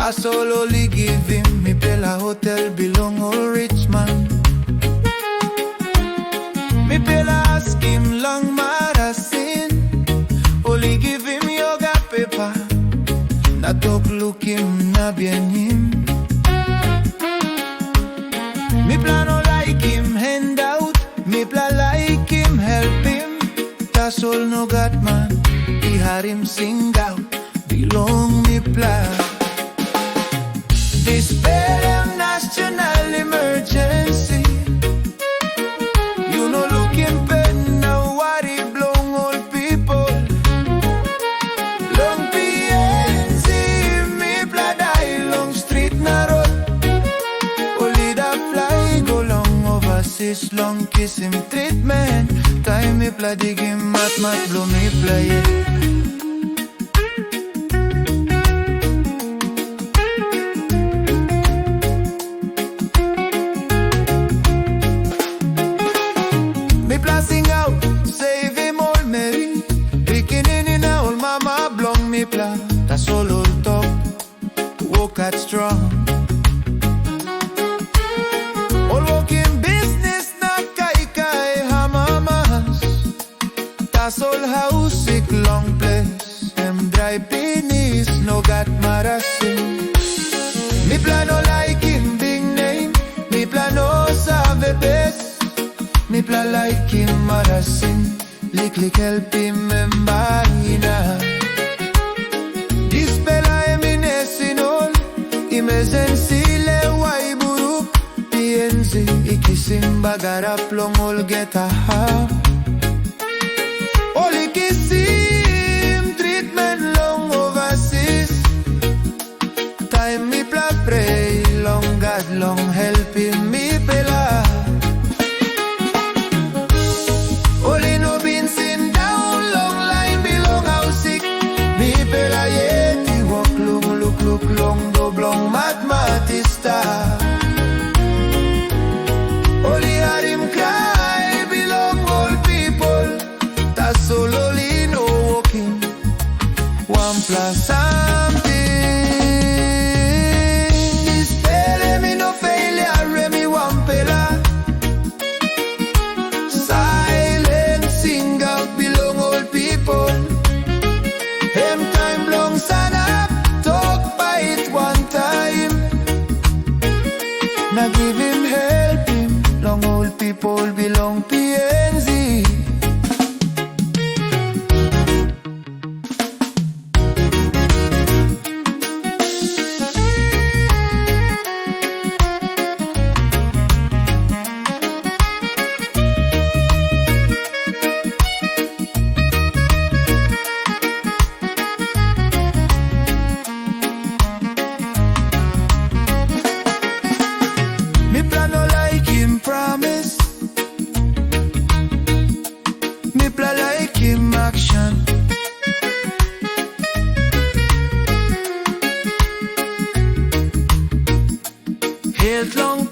I only give him. Me pela hotel belong all rich man. Me pela ask him long marasin. Only give him yoga paper. Na tok look him na bien him. Me plan no like him hand out. Me plan like him help him. That's all no God man. He had him sing out. Belong me plan. This better national emergency. You know looking pen now what he belong all people. Long PNC me pla die long street na road. Only the fly go long overseas long kiss him treatment. Time me pla dig him mat blow me play it. Sing out, save him all Mary. Beginning in a old mama blong me plan. That's all old talk, to walk out strong. All walking business, not kai hamamas. That's all house sick long place. Them dry penis, no got marasin. Me plan no like him big name. Me plan no save best. Me pla like him marasin, lick help him embarina. This pela eminesin all, emergency le waiburu. PNC, ikisim bagara plong all get a half. All ikisim treatment long overseas. Time me pla pray, long God long help him me pela. Look long do blong matmatista. Only had him cry belong all people. That's all only no walking. One plus something. This pele me no failure, me one pela. Silent sing out belong all people. Him time long sana. Now give him help him. Long old people belong PNZ. Me plan no like him promise. Me plan like him action. Health long